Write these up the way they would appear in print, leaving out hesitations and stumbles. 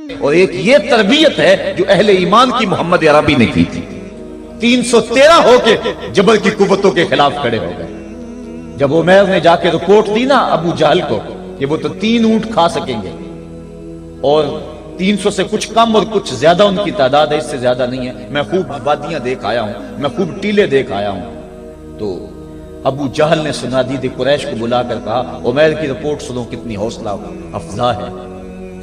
اور ایک یہ تربیت ہے جو اہل ایمان کی محمد عربی نے کی تھی. 313 ہو کے جبل کی قوتوں کے خلاف کھڑے ہو گئے. جب عمیر نے جا کے رپورٹ دی نا ابو جہل کو کہ وہ تو 3 اونٹ کھا سکیں گے اور 300 سے کچھ کم اور کچھ زیادہ ان کی تعداد ہے، اس سے زیادہ نہیں ہے، میں خوب وادیاں دیکھ آیا ہوں، میں خوب ٹیلے دیکھ آیا ہوں. تو ابو جہل نے سنادید قریش کو بلا کر کہا عمیر کی رپورٹ سنو کتنی حوصلہ افزا ہے.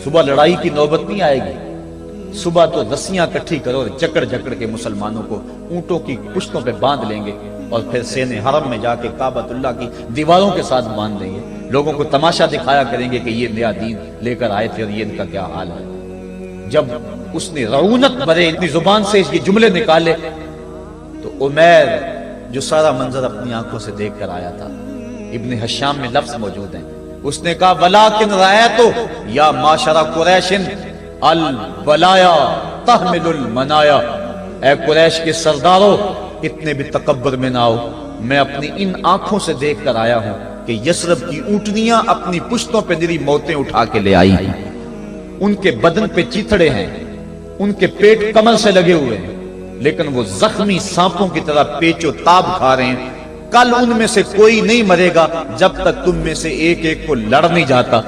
صبح لڑائی کی نوبت نہیں آئے گی، صبح تو رسیاں کٹھی کرو اور جکڑ جکڑ کے مسلمانوں کو اونٹوں کی پشتوں پہ باندھ لیں گے اور پھر سین حرم میں جا کے کعبۃ اللہ کی دیواروں کے ساتھ باندھ دیں گے. لوگوں کو تماشا دکھایا کریں گے کہ یہ نیا دین لے کر آئے تھے اور یہ ان کا کیا حال ہے. جب اس نے رعونت بھرے اپنی زبان سے یہ جملے نکالے تو عمیر جو سارا منظر اپنی آنکھوں سے دیکھ کر آیا تھا، ابن حشام میں لفظ موجود ہیں، اس نے کہا وَلَٰكِنْ رَأَيْتُ یا معشر قریش البلایا تحمل المنایا. اے قریش کے سرداروں اتنے بھی تکبر میں نہ آؤ، میں اپنی ان آنکھوں سے دیکھ کر آیا ہوں کہ یثرب کی اونٹنیاں اپنی پشتوں پہ نری موتیں اٹھا کے لے آئی ہیں. ان کے بدن پہ چیتھڑے ہیں، ان کے پیٹ کمر سے لگے ہوئے ہیں، لیکن وہ زخمی سانپوں کی طرح پیچ و تاب کھا رہے ہیں. کل ان میں سے کوئی نہیں مرے گا جب تک تم میں سے ایک ایک کو لڑ نہیں جاتا.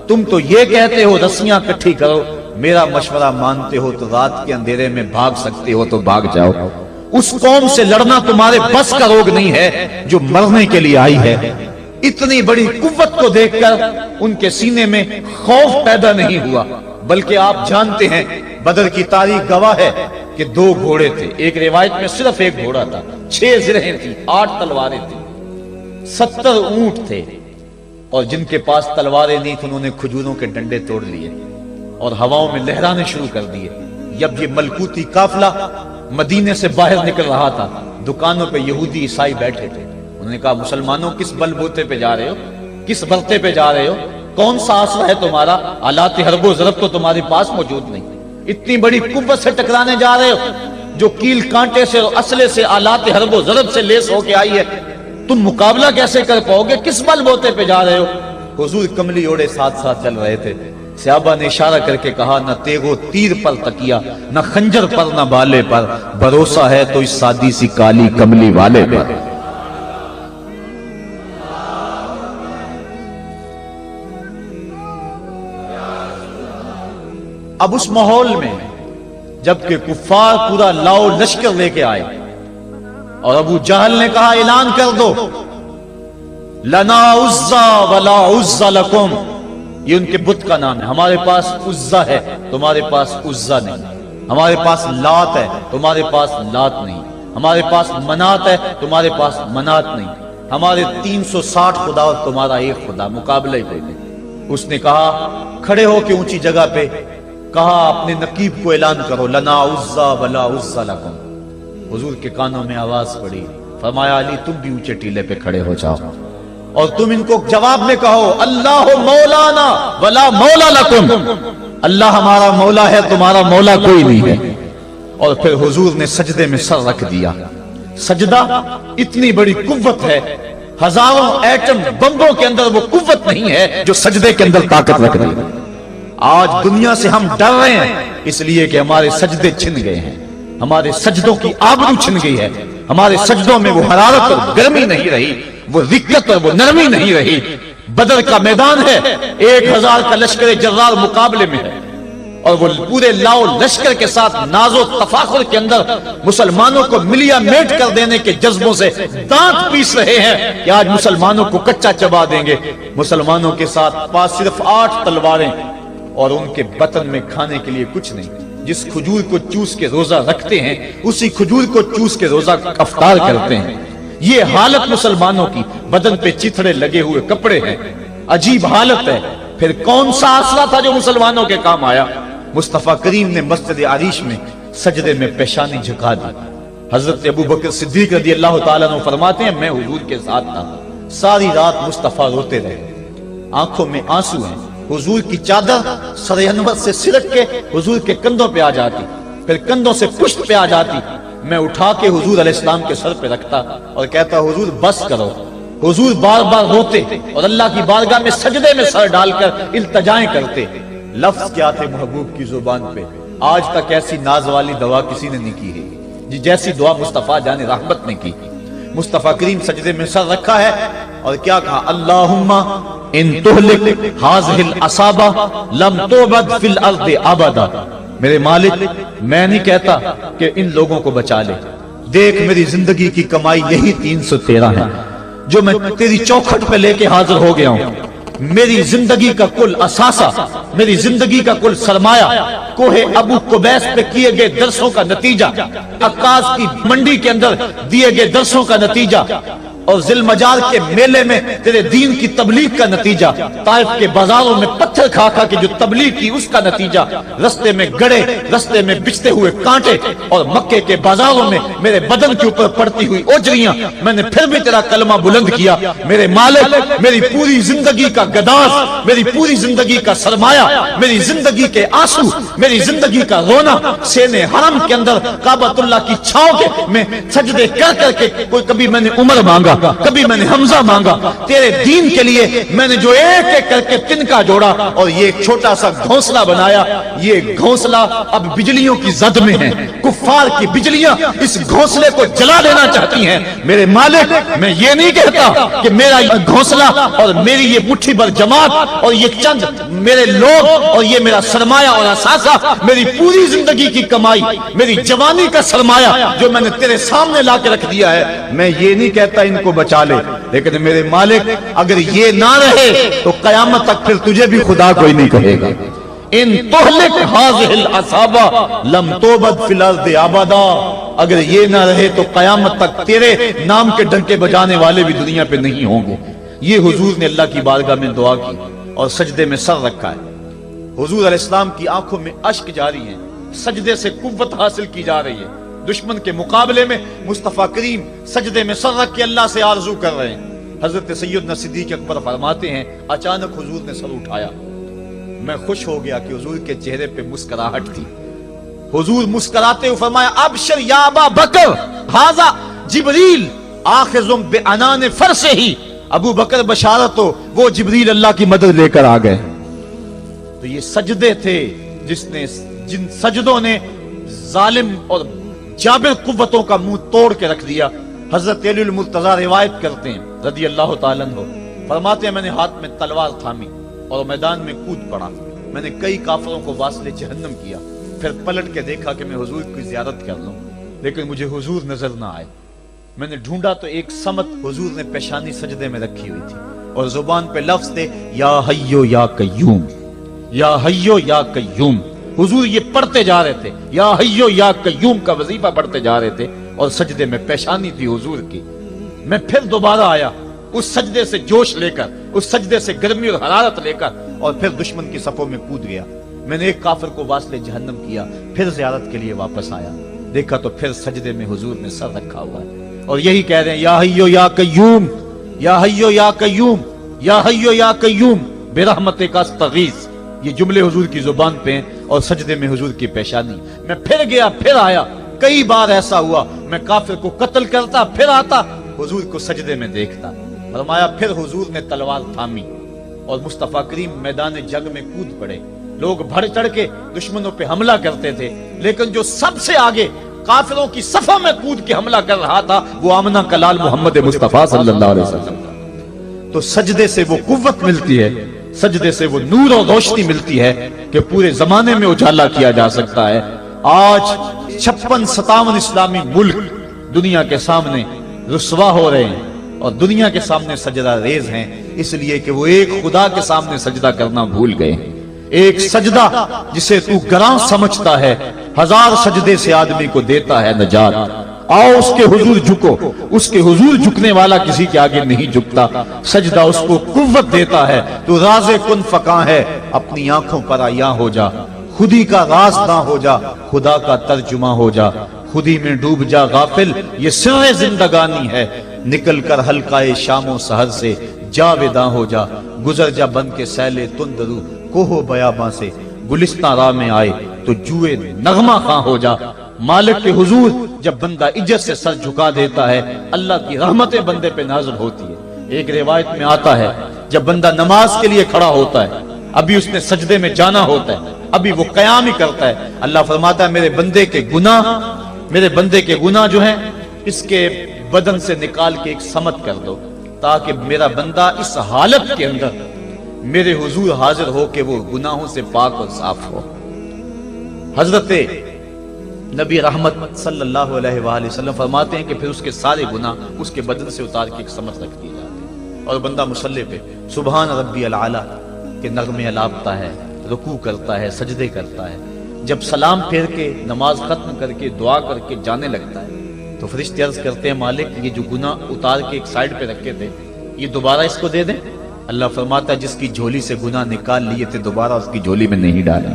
تم تو یہ کہتے ہو رسیاں کٹھی کرو، میرا مشورہ مانتے ہو تو رات کے اندھیرے میں بھاگ سکتے ہو تو بھاگ جاؤ. اس قوم سے لڑنا تمہارے بس کا روگ نہیں ہے جو مرنے کے لیے آئی ہے. اتنی بڑی قوت کو دیکھ کر ان کے سینے میں خوف پیدا نہیں ہوا، بلکہ آپ جانتے ہیں بدر کی تاریخ گواہ ہے کہ 2 گھوڑے تھے. ایک روایت میں صرف ایک گھوڑا تھا، 6 زرہیں تھی، 8 تلواریں تھیں، 70 اونٹ تھے، اور جن کے پاس تلواریں نہیں تھیں انہوں نے کھجوروں کے ڈنڈے توڑ لیے اور ہواؤں میں لہرانے شروع کر دیے. جب یہ ملکوتی قافلہ مدینے سے باہر نکل رہا تھا، دکانوں پہ یہودی عیسائی بیٹھے تھے. انہوں نے کہا مسلمانوں کس بل بوتے پہ جا رہے ہو، کس برتے پہ جا رہے ہو، کون سا آسرا ہے تمہارا، آلات حرب و ضرب تو تمہارے پاس موجود نہیں، اتنی بڑی قوت سے ٹکرانے جا رہے ہو جو کیل کانٹے سے اور اسلحے سے آلات حرب و ضرب سے لیس ہو کے آئی ہے، تم مقابلہ کیسے کر پاؤ گے، کس بل بوتے پہ جا رہے ہو. حضور کملی اوڑے ساتھ ساتھ چل رہے تھے. صحابہ نے اشارہ کر کے کہا نہ تیغ و تیر پر تکیا، نہ خنجر پر، نہ بالے پر، بھروسہ ہے تو اس سادی سی کالی کملی والے پر. اب اس ماحول میں جبکہ کفار پورا لاؤ لشکر لے کے آئے اور ابو جہل نے کہا اعلان کر دو لنا عزا ولا عزا لکم، یہ ان کے بت کا نام ہے. ہمارے پاس عزا ہے تمہارے پاس عزا نہیں، ہمارے پاس لات ہے تمہارے پاس لات نہیں، ہمارے پاس منات ہے تمہارے پاس منات نہیں، ہمارے 360 خدا اور تمہارا ایک خدا، مقابلہ ہی کوئی نہیں. اس نے کہا کھڑے ہو کے اونچی جگہ پہ کہا اپنے نقیب کو اعلان کرو لنا عزا ولا عزا لکم. حضور کے کانوں میں آواز پڑی، فرمایا علی تم بھی اونچے ٹیلے پہ کھڑے ہو جاؤ اور تم ان کو جواب میں کہو اللہ مولانا ولا مولا لکم، اللہ ہمارا مولا ہے تمہارا مولا کوئی نہیں ہے. اور پھر حضور نے سجدے میں سر رکھ دیا. سجدہ اتنی بڑی قوت ہے، ہزاروں ایٹم بمبوں کے اندر وہ قوت نہیں ہے جو سجدے کے اندر طاقت رکھ دی. آج دنیا سے ہم ڈر رہے ہیں اس لیے کہ ہمارے سجدے چھن گئے ہیں، ہمارے سجدوں کی آبرو چھن گئی ہے، ہمارے سجدوں میں وہ حرارت اور گرمی نہیں رہی، وہ رقت اور وہ نرمی نہیں رہی. بدر کا میدان ہے، 1000 کا لشکر جرار مقابلے میں ہے اور وہ پورے لاؤ لشکر کے ساتھ ناز و تفاخر کے اندر مسلمانوں کو ملیا میٹ کر دینے کے جذبوں سے دانت پیس رہے ہیں کہ آج مسلمانوں کو کچا چبا دیں گے. مسلمانوں کے ساتھ پاس صرف 8 تلواریں اور ان کے بطن میں کھانے کے لیے کچھ نہیں. جس کھجور کو چوس کے روزہ رکھتے ہیں اسی کھجور کو چوس کے روزہ افطار کرتے ہیں. یہ حالت مسلمانوں کی، بدن پہ چتھڑے لگے ہوئے کپڑے ہیں، عجیب حالت ہے. پھر کون سا آسرا تھا جو مسلمانوں کے کام آیا؟ مصطفیٰ کریم نے مسجد عریش میں سجدے میں پیشانی جھکا دی. حضرت ابو بکر صدیق رضی اللہ تعالیٰ عنہ فرماتے ہیں میں حضور کے ساتھ تھا، ساری رات مصطفیٰ روتے رہے، آنکھوں میں آنسو ہیں. حضور کی چادر سر انور سے سرک کے حضور کے کندھوں پہ آ جاتی، پھر کندھوں سے پشت پہ آ جاتی. میں اٹھا کے حضور علیہ السلام کے سر پہ رکھتا اور کہتا حضور بس کرو. حضور بار بار روتے اور اللہ کی بارگاہ میں سجدے میں سر ڈال کر التجائیں کرتے، لفظ کیا تھے محبوب کی زبان پہ، آج تک ایسی ناز والی دعا کسی نے نہیں کی ہے جی جیسی دعا مصطفیٰ جان رحمت نے کی۔ مصطفیٰ کریم سجدے میں سر رکھا ہے اور کیا کہا، اللہم ان تہلک ہذہ العصابہ لم تعبد فی الارض ابدا۔ میرے مالک میں نہیں کہتا کہ ان لوگوں کو بچا لے، دیکھ میری زندگی کی کمائی یہی 313 ہے جو میں تیری چوکھٹ پہ لے کے حاضر ہو گیا ہوں۔ میری زندگی کا کل اثاثہ، میری زندگی کا کل سرمایہ کوہ ابو قبیس پہ کیے گئے درسوں کا نتیجہ، عکاظ کی منڈی کے اندر دیے گئے درسوں کا نتیجہ، اور ذی المجال کے میلے میں تیرے دین کی تبلیغ کا نتیجہ، طائف کے بازاروں میں پتھر کھا کھا کے جو تبلیغ کی اس کا نتیجہ، رستے میں گڑے، رستے میں بچتے ہوئے کانٹے، اور مکے کے بازاروں میں میرے بدن کے اوپر پڑتی ہوئی اوجریاں، میں نے پھر بھی تیرا کلمہ بلند کیا۔ میرے مالک میری پوری زندگی کا گداز، میری پوری زندگی کا سرمایہ، میری زندگی کے آنسو، میری زندگی کا رونا سینے حرم کے اندر کعبۃ اللہ کی چھاؤں کے میں سجدے کر کر کے، کوئی کبھی میں نے عمر مانگا، کبھی میں نے حمزہ مانگا، تیرے دین کے لیے میں نے جو ایک ایک کر کے تنکا جوڑا اور یہ ایک چھوٹا سا گھونسلہ بنایا، یہ گھونسلہ اب بجلیوں کی زد میں ہے، کفار کی بجلیاں اس گھونسلے کو جلا دینا چاہتی ہیں۔ میرے مالک میں یہ نہیں کہتا کہ میرا گھونسلہ اور میری یہ مٹھی بھر جماعت اور یہ چند میرے لوگ اور یہ میرا سرمایہ اور اثاثہ، میری پوری زندگی کی کمائی، میری جوانی کا سرمایہ جو میں نے تیرے سامنے لا کے رکھ دیا ہے، میں یہ نہیں کہتا ان کو بچا لے، لیکن میرے مالک اگر یہ نہ رہے تو قیامت تک پھر تجھے بھی خدا کوئی نہیں کہے گا۔ ان تہلک ہذہ العصابہ لم تعبد فی الارض ابدا، اگر یہ نہ رہے تو قیامت تک تیرے نام کے ڈنکے بجانے والے بھی دنیا پہ نہیں ہوں گے۔ یہ حضور نے اللہ کی بارگاہ میں دعا کی اور سجدے میں سر رکھا ہے۔ حضور علیہ السلام کی آنکھوں میں اشک جاری ہیں، سجدے سے قوت حاصل کی جا رہی ہے۔ دشمن کے مقابلے میں مصطفیٰ کریم سجدے میں سر رکھ کے اللہ سے آرزو کر رہے ہیں۔ حضرت سیدنا صدیق اکبر فرماتے ہیں، اچانک حضور نے سر اٹھایا، میں خوش ہو گیا کہ حضور کے چہرے پہ مسکراہٹ تھی۔ حضور مسکراتے ہوئے فرمایا، ابشر یا ابا بکر ھذا جبریل آخذ بعنان فرسہ، ابو بکر بشارت ہو، وہ جبریل اللہ کی مدد لے کر آ گئے۔ تو یہ سجدے تھے جن سجدوں نے ظالم اور جابر قوتوں کا منہ توڑ کے رکھ دیا۔ حضرت علی المرتضی روایت کرتے ہیں رضی اللہ تعالیٰ عنہ، فرماتے ہیں میں نے ہاتھ میں تلوار تھامی اور میدان میں کود پڑا، میں نے کئی کافروں کو واصل جہنم کیا، پھر پلٹ کے دیکھا کہ میں حضور کی زیارت کر لوں، لیکن مجھے حضور نظر نہ آئے۔ میں نے ڈھونڈا تو ایک سمت حضور نے پیشانی سجدے میں رکھی ہوئی تھی اور زبان پہ لفظ تھے، یا حیو یا قیوم، یا حیو یا قیوم۔ حضور یہ پڑھتے جا رہے تھے، یا حیو یا قیوم کا وظیفہ پڑھتے جا رہے تھے اور سجدے میں پیشانی تھی حضور کی۔ میں پھر دوبارہ آیا اس سجدے سے جوش لے کر، اس سجدے سے گرمی اور حرارت لے کر، اور پھر دشمن کی صفوں میں کود گیا۔ میں نے ایک کافر کو واصل جہنم کیا، پھر زیارت کے لیے واپس آیا، دیکھا تو پھر سجدے میں حضور نے سر رکھا ہوا ہے اور یہی کہہ رہے ہیں، یا حیو یا قیوم، یا حیو یا قیوم، یا حیو یا قیوم برحمتک استغیث۔ یہ جملے حضور کی زبان پہ ہیں اور سجدے میں حضور کی پیشانی۔ میں پھر گیا، پھر آیا، کئی بار ایسا ہوا میں کافر کو قتل کرتا، پھر آتا حضور کو سجدے میں دیکھتا۔ فرمایا پھر حضور نے تلوار تھامی اور مصطفیٰ کریم میدان جنگ میں کود پڑے۔ لوگ بڑھ چڑھ کے دشمنوں پہ حملہ کرتے تھے، لیکن جو سب سے آگے کافروں کی صفوں میں کود کے حملہ کر رہا تھا وہ آمنہ کا لال محمد مصطفیٰ صلی اللہ علیہ وسلم۔ تو سجدے سے وہ قوت ملتی ہے، سجدے سے وہ نور اور روشنی ملتی ہے کہ پورے زمانے میں اجالا کیا جا سکتا ہے۔ آج 56-57 اسلامی ملک دنیا کے سامنے رسوا ہو رہے ہیں اور دنیا کے سامنے سجدہ ریز ہیں، اس لیے کہ وہ ایک خدا کے سامنے سجدہ کرنا بھول گئے ہیں۔ ایک سجدہ جسے تو گراں سمجھتا ہے 1000 سجدے سے آدمی کو دیتا ہے نجات۔ آؤ اس کے حضور جھکو، اس کے حضور جھکنے والا کسی کے آگے نہیں جھکتا۔ سجدہ اس کو قوت دیتا ہے، تو راز کن فکاں ہے، اپنی آنکھوں پر عیاں ہو جا، خودی کا راز نہ ہو جا، خدا کا ترجمہ ہو جا، خودی میں ڈوب جا غافل، یہ سر زندگانی ہے، نکل کر حلقہ شام و سحر سے جاویداں ہو جا، گزر جا بن کے سیلے تندرو کوہ بیاباں سے، گلستان راہ میں آئے تو جوئے نغمہ خواں ہو جا۔ مالک کے حضور جب بندہ عزت سے سر جھکا دیتا ہے، اللہ کی رحمتیں بندے پہ نازل ہوتی ہے۔ ایک روایت میں آتا ہے جب بندہ نماز کے لیے کھڑا ہوتا ہے، ابھی اس نے سجدے میں جانا ہوتا ہے، ابھی وہ قیام ہی کرتا ہے، اللہ فرماتا ہے میرے بندے کے گناہ جو ہیں اس کے بدن سے نکال کے ایک سمت کر دو، تاکہ میرا بندہ اس حالت کے اندر میرے حضور حاضر ہو کہ وہ گناہوں سے پاک اور صاف ہو۔ حضرت نبی رحمت صلی اللہ علیہ وآلہ وسلم فرماتے ہیں کہ پھر اس کے سارے گناہ اس کے بدن سے اتار کے ایک سمت رکھ دی جاتے ہیں، اور بندہ مصلی پہ سبحان ربی العالی کے نغمے الاپتا ہے، رکوع کرتا ہے، سجدے کرتا ہے، جب سلام پھیر کے نماز ختم کر کے دعا کر کے جانے لگتا ہے تو فرشتے عرض کرتے ہیں مالک یہ جو گناہ اتار کے ایک سائیڈ پہ رکھے تھے یہ دوبارہ اس کو دے دیں؟ اللہ فرماتا ہے جس کی جھولی سے گناہ نکال لیے تھے دوبارہ اس کی جھولی میں نہیں ڈالیں۔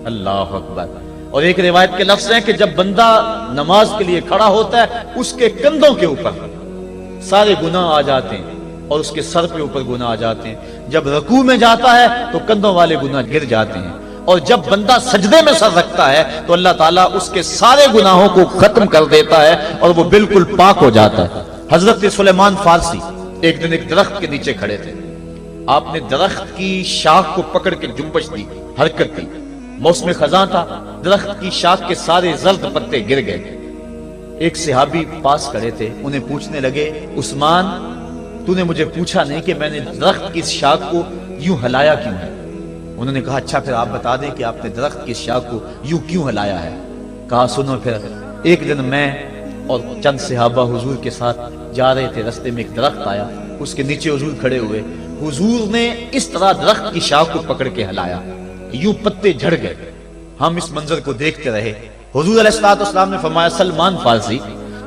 اللہ اکبر۔ اور ایک روایت کے لفظ ہیں کہ جب بندہ نماز کے لیے کھڑا ہوتا ہے اس کے کندھوں کے اوپر سارے گناہ آ جاتے ہیں اور اس کے سر پہ اوپر گناہ آ جاتے ہیں، جب رکوع میں جاتا ہے تو کندھوں والے گناہ گر جاتے ہیں، اور جب بندہ سجدے میں سر رکھتا ہے تو اللہ تعالیٰ اس کے سارے گناہوں کو ختم کر دیتا ہے اور وہ بالکل پاک ہو جاتا ہے۔ حضرت سلیمان فارسی ایک دن ایک درخت کے نیچے کھڑے تھے، آپ نے درخت کی شاخ کو پکڑ کے جنبش دی، حرکت دی، موسم خزاں تھا، درخت کی شاخ کے سارے زرد پتے گر گئے۔ ایک صحابی پاس کھڑے تھے، انہیں پوچھنے لگے عثمان تو نے مجھے پوچھا نہیں کہ میں نے درخت کی شاخ کو یوں ہلایا کیوں ہے؟ انہوں نے کہا اچھا پھر آپ بتا دیں کہ آپ نے درخت کی شاخ کو یوں کیوں ہلایا ہے؟ کہا سنو پھر ایک دن میں اور چند صحابہ حضور کے ساتھ جا رہے تھے، رستے میں ایک درخت آیا، اس کے نیچے حضور کھڑے ہوئے، حضور نے اس طرح درخت کی شاخ کو پکڑ کے ہلایا، یوں پتے جھڑ گئے، ہم اس منظر کو دیکھتے رہے۔ حضور علیہ السلام نے فرمایا سلمان فارسی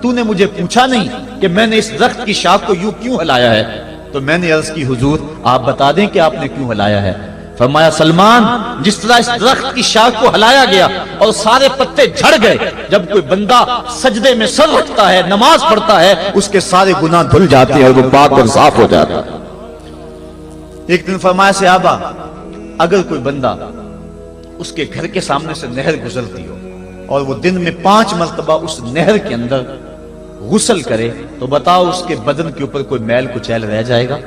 تو نے مجھے پوچھا نہیں کہ میں نے اس درخت کی شاخ کو یوں کیوں ہلایا ہے؟ تو میں نے عرض کی حضور آپ بتا دیں کہ آپ نے کیوں ہلایا ہے؟ فرمایا سلمان جس طرح اس درخت کی شاخ کو ہلایا گیا اور سارے پتے جھڑ گئے، جب کوئی بندہ سجدے میں سر رکھتا ہے نماز پڑھتا ہے اس کے سارے گناہ دھل جاتے ہیں اور وہ پاک اور صاف ہو جاتا ہے۔ ایک دن فرمایا صحابہ اگر کوئی بندہ اس کے گھر کے سامنے سے نہر گزرتی ہو اور وہ دن میں 5 مرتبہ اس نہر کے اندر غسل کرے تو بتاؤ اس کے بدن کے اوپر کوئی میل کچیل رہ جائے گا؟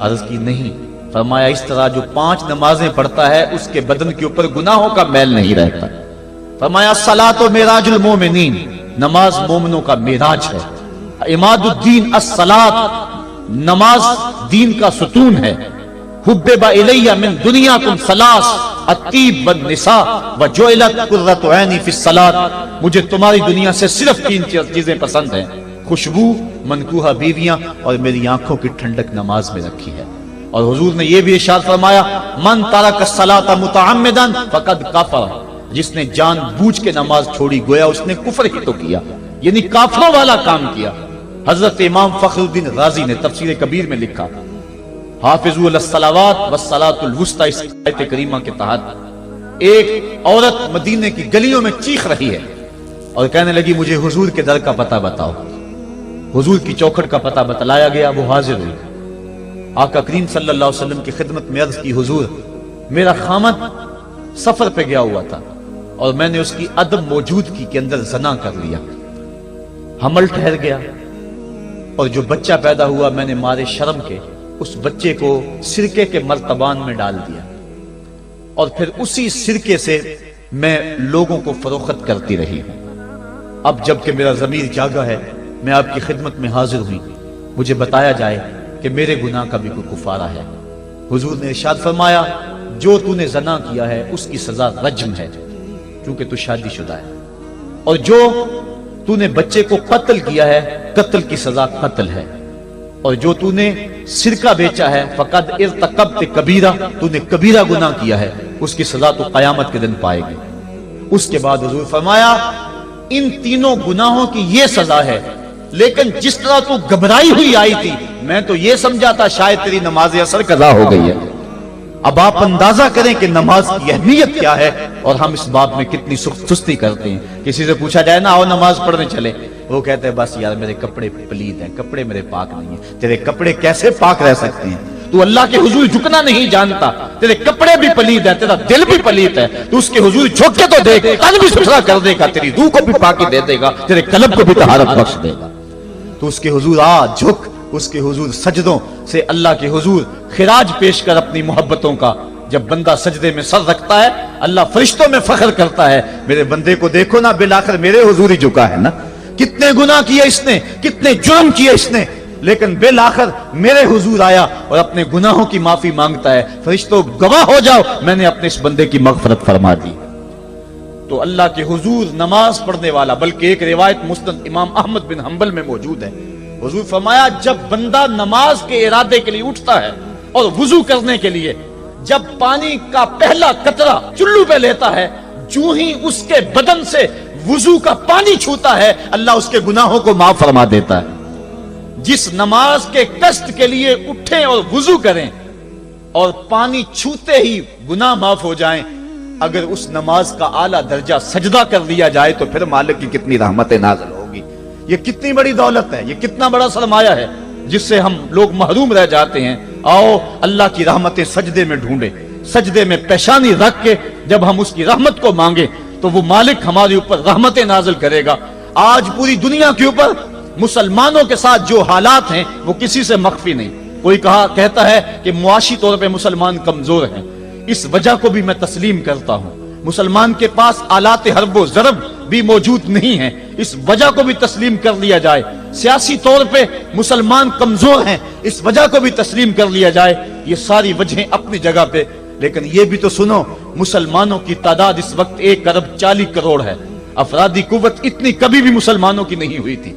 عرض کی نہیں۔ فرمایا اس طرح جو 5 نمازیں پڑھتا ہے اس کے بدن کے اوپر گناہوں کا میل نہیں رہتا۔ فرمایا الصلاۃ معراج المومنین، نماز مومنوں کا معراج ہے۔ عماد الدین الصلاۃ، نماز دین کا ستون ہے۔ حبب الی من دنیاکم ثلاث الطیب والنساء وجعلت قرۃ عینی فی الصلاۃ، مجھے تمہاری دنیا سے صرف 3 چیزیں پسند ہیں، خوشبو، منکوحہ بیویاں اور میری آنکھوں کی ٹھنڈک نماز میں رکھی ہے۔ اور حضور نے یہ بھی ارشاد فرمایا من ترک الصلاۃ متعمدا فقد کفر، جس نے جان بوجھ کے نماز چھوڑی گویا اس نے کفر ہی تو کیا، یعنی کافروں والا کام کیا۔ حضرت امام فخر الدین رازی نے تفسیر کبیر میں لکھا حافظوا علی الصلوات والصلاۃ الوسطی، اس آیت کریمہ کے تحت ایک عورت مدینے کی گلیوں میں چیخ رہی ہے اور کہنے لگی مجھے حضور کے در کا پتہ بتاؤ۔ حضور کی چوکھٹ کا پتہ بتلایا گیا، وہ حاضر ہوئی۔ آقا کریم صلی اللہ علیہ وسلم کی خدمت میں عرض کی حضور میرا خامد سفر پہ گیا ہوا تھا اور میں نے اس کی عدم موجودگی کے اندر زنا کر لیا، حمل ٹھہر گیا اور جو بچہ پیدا ہوا میں نے مارے شرم کے اس بچے کو سرکے کے مرتبان میں ڈال دیا اور پھر اسی سرکے سے میں لوگوں کو فروخت کرتی رہی ہوں۔ اب جب کہ میرا ضمیر جاگا ہے میں آپ کی خدمت میں حاضر ہوئی، مجھے بتایا جائے کہ میرے گناہ کا بھی کوئی کفارہ ہے۔ حضور نے ارشاد فرمایا جو تو نے زنا کیا ہے اس کی سزا رجم ہے چونکہ تو شادی شدہ ہے، اور جو تو نے بچے کو قتل کیا ہے قتل کی سزا قتل ہے، اور جو تو نے سرکہ بیچا ہے فقد ارتکبت کبیرہ، تو نے کبیرہ گناہ کیا ہے، اس کی سزا تو قیامت کے دن پائے گی۔ اس کے بعد حضور فرمایا ان تینوں گناہوں کی یہ سزا ہے، لیکن جس طرح تو گھبرائی ہوئی آئی تھی میں تو یہ سمجھا تھا شاید تیری نماز اثر قضا ہو گئی ہے۔ اب آپ اندازہ کریں کہ نماز کی اہمیت کیا ہے اور ہم اس باب میں کتنی سستی کرتے ہیں۔ کسی سے پوچھا جائے نا آؤ نماز پڑھنے چلے، وہ کہتے ہیں بس یار میرے کپڑے پلید ہیں، کپڑے میرے پاک نہیں ہیں۔ تیرے کپڑے کیسے پاک رہ سکتے ہیں؟ تو اللہ کے حضور جھکنا نہیں جانتا، تیرے کپڑے بھی پلید ہیں، تیرا دل بھی پلید ہے، تو اس کے حضور جھک کے تو دیکھ، تن بھی ستھرا کر دے گا، تیری روح کو بھی پاکی دے دے گا، تیرے قلب کو بھی طہارت بخش دے گا۔ تو اس کے حضور آ جھک، اس کے حضور سجدوں سے اللہ کے حضور خراج پیش کر اپنی محبتوں کا جب بندہ سجدے میں سر رکھتا ہے اللہ فرشتوں میں فخر کرتا ہے میرے بندے کو دیکھو نا بالآخر میرے حضور ہی جھکا ہے نا. کتنے گناہ کیے اس نے, کتنے جرم کیے اس نے, لیکن بالآخر میرے حضور آیا اور اپنے گناہوں کی معافی مانگتا ہے. فرشتوں گواہ ہو جاؤ میں نے اپنے اس بندے کی مغفرت فرما دی. تو اللہ کے حضور نماز پڑھنے والا, بلکہ ایک روایت مسند امام احمد بن حنبل میں موجود ہے, حضور فرمایا جب بندہ نماز کے ارادے کے لیے اٹھتا ہے اور وضو کرنے کے لیے جب پانی کا پہلا قطرہ چلو پہ لیتا ہے, جو ہی اس کے بدن سے وضو کا پانی چھوتا ہے اللہ اس کے گناہوں کو معاف فرما دیتا ہے. جس نماز کے قصد کے لیے اٹھیں اور وضو کریں اور پانی چھوتے ہی گناہ معاف ہو جائیں, اگر اس نماز کا اعلیٰ درجہ سجدہ کر لیا جائے تو پھر مالک کی کتنی رحمت نازل ہوگی. یہ کتنی بڑی دولت ہے, یہ کتنا بڑا سرمایہ ہے جس سے ہم لوگ محروم رہ جاتے ہیں. آؤ اللہ کی رحمتیں سجدے میں ڈھونڈے, سجدے میں پیشانی رکھ کے جب ہم اس کی رحمت کو مانگے تو وہ مالک ہمارے اوپر رحمتیں نازل کرے گا. آج پوری دنیا کے اوپر مسلمانوں کے ساتھ جو حالات ہیں وہ کسی سے مخفی نہیں. کوئی کہتا ہے کہ معاشی طور پہ مسلمان کمزور ہیں, اس وجہ کو بھی میں تسلیم کرتا ہوں. مسلمان کے پاس آلات حرب و ضرب بھی موجود نہیں ہیں, اس وجہ کو بھی تسلیم کر لیا جائے. سیاسی طور پہ مسلمان کمزور ہیں, اس وجہ کو بھی تسلیم کر لیا جائے. یہ ساری وجہیں اپنی جگہ پہ, لیکن یہ بھی تو سنو مسلمانوں کی تعداد اس وقت 1,40,00,000,000 ہے. افرادی قوت اتنی کبھی بھی مسلمانوں کی نہیں ہوئی تھی.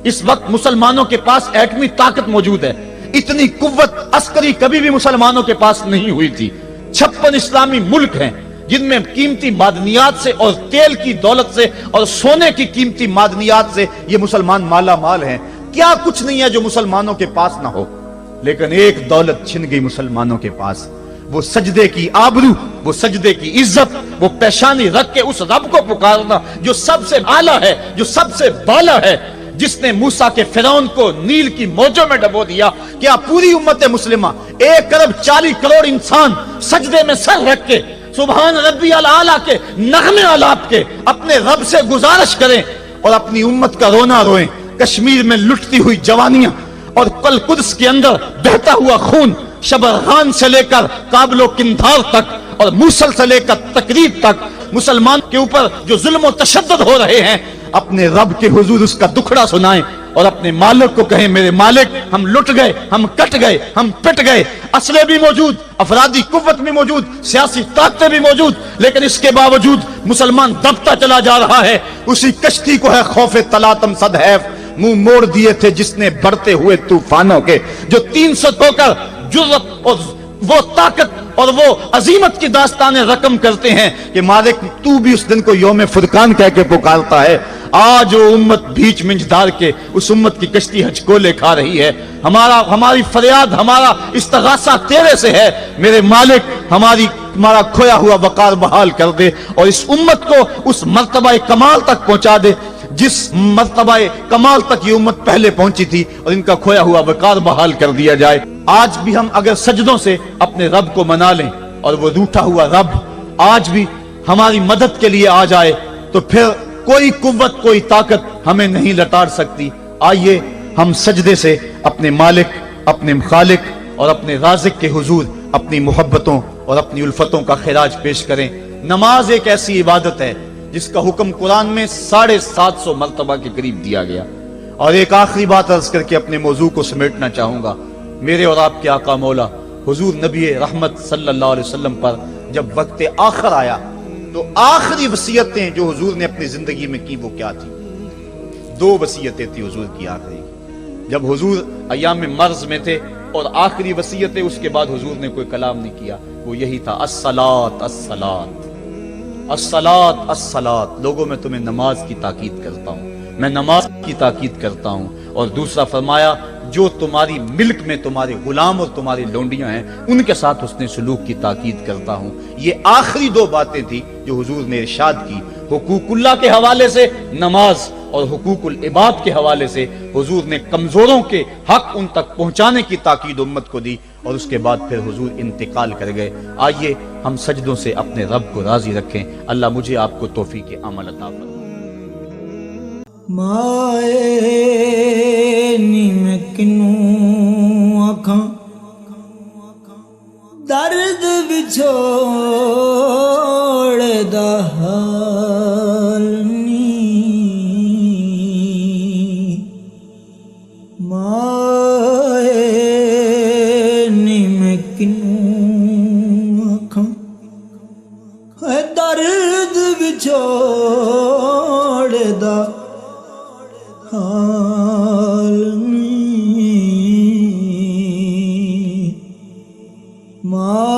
اس وقت مسلمانوں کے پاس ایٹمی طاقت موجود ہے, اتنی قوت عسکری کبھی بھی مسلمانوں کے پاس نہیں ہوئی تھی. 56 اسلامی ملک ہیں جن میں قیمتی معدنیات سے اور تیل کی دولت سے اور سونے کی قیمتی معدنیات سے یہ مسلمان مالا مال ہیں. کیا کچھ نہیں ہے جو مسلمانوں کے پاس نہ ہو, لیکن ایک دولت چھن گئی مسلمانوں کے پاس, وہ سجدے کی آبرو, وہ سجدے کی عزت, وہ پیشانی رکھ کے اس رب کو پکارنا جو سب سے اعلیٰ ہے, جو سب سے بالا ہے, جس نے موسیٰ کے فرعون کو نیل کی موجوں میں ڈبو دیا. کیا پوری امت مسلمہ 1,40,00,000,000 انسان سجدے میں سر رکھ کے سبحان ربی الاعلیٰ کے نغمے آلات کے اپنے رب سے گزارش کریں اور اپنی امت کا رونا روئیں؟ کشمیر میں لٹتی ہوئی جوانیاں اور کل قدس کے اندر بہتا ہوا خون, شبرغان سے لے کر کابل و قندھار تک اور موصل سے لے کر تقریب تک مسلمان کے اوپر جو ظلم و تشدد ہو رہے ہیں, اپنے رب کے حضور اس کا دکھڑا سنائیں اور اپنے مالک کو کہیں میرے مالک ہم لٹ گئے, ہم کٹ گئے, ہم پٹ گئے. اسلحے بھی موجود, افرادی قوت بھی موجود, سیاسی طاقتیں بھی موجود, لیکن اس کے باوجود مسلمان دبتا چلا جا رہا ہے. اسی کشتی کو ہے خوف تلاطم صدحیف منہ موڑ دیے تھے جس نے بڑھتے ہوئے طوفانوں کے, جو 300 ہو کر جرأت اور وہ طاقت اور وہ عظیمت کی داستانیں رقم کرتے ہیں کہ مالک تو بھی اس دن کو یوم فرقان کہہ کے پکارتا ہے. آج وہ امت بیچ منجدار کے اس امت کی کشتی ہچکولے کھا رہی ہے. ہماری فریاد, ہمارا استغاثہ تیرے سے ہے میرے مالک, ہمارا کھویا ہوا وقار بحال کر دے اور اس امت کو اس مرتبہ کمال تک پہنچا دے جس مرتبہ کمال تک یہ امت پہلے پہنچی تھی, اور ان کا کھویا ہوا وقار بحال کر دیا جائے. آج بھی ہم اگر سجدوں سے اپنے رب کو منا لیں اور وہ روٹھا ہوا رب آج بھی ہماری مدد کے لیے آ جائے تو پھر کوئی قوت, کوئی طاقت ہمیں نہیں لٹاڑ سکتی. آئیے ہم سجدے سے اپنے مالک, اپنے خالق اور اپنے رازق کے حضور اپنی محبتوں اور اپنی الفتوں کا خراج پیش کریں. نماز ایک ایسی عبادت ہے جس کا حکم قرآن میں 750 مرتبہ کے قریب دیا گیا. اور ایک آخری بات عرض کر کے اپنے موضوع کو سمیٹنا چاہوں گا. میرے اور آپ کے آقا مولا حضور نبی رحمت صلی اللہ علیہ وسلم پر جب وقت آخر آیا تو آخری وصیتیں جو حضور نے اپنی زندگی میں کی وہ کیا تھی؟ 2 وصیتیں تھی حضور کی آخری. جب حضور ایام مرض میں تھے اور آخری وصیتیں, اس کے بعد حضور نے کوئی کلام نہیں کیا, وہ یہی تھا الصلاۃ الصلاۃ الصلاۃ الصلاۃ. لوگوں میں تمہیں نماز کی تاکید کرتا ہوں, میں نماز کی تاکید کرتا ہوں. اور دوسرا فرمایا جو تمہاری ملک میں تمہارے غلام اور تمہاری لونڈیاں ہیں ان کے ساتھ حسن سلوک کی تاکید کرتا ہوں. یہ آخری 2 باتیں تھی جو حضور نے ارشاد کی. حقوق اللہ کے حوالے سے نماز اور حقوق العباد کے حوالے سے حضور نے کمزوروں کے حق ان تک پہنچانے کی تاکید امت کو دی, اور اس کے بعد پھر حضور انتقال کر گئے. آئیے ہم سجدوں سے اپنے رب کو راضی رکھیں. اللہ مجھے آپ کو توفیق عمل عطا فرمائے. مائے نی میں کنوں آکھاں درد وچھوڑ دا حال نی مائے نی میں کنوں آکھاں درد وچھوڑ دا حال نی ماں